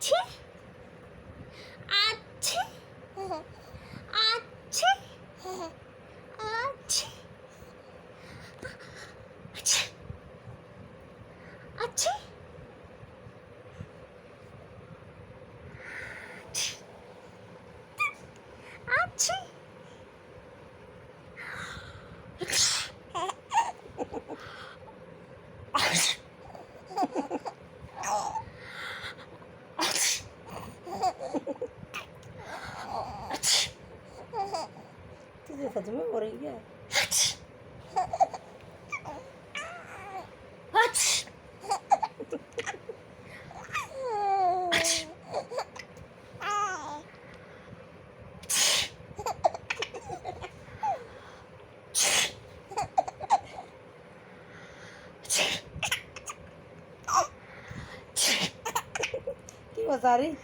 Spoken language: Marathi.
আছে আছে আছে আছে আছে আছে আছে तुझे सच में हो रही है? क्यों हंसा रही?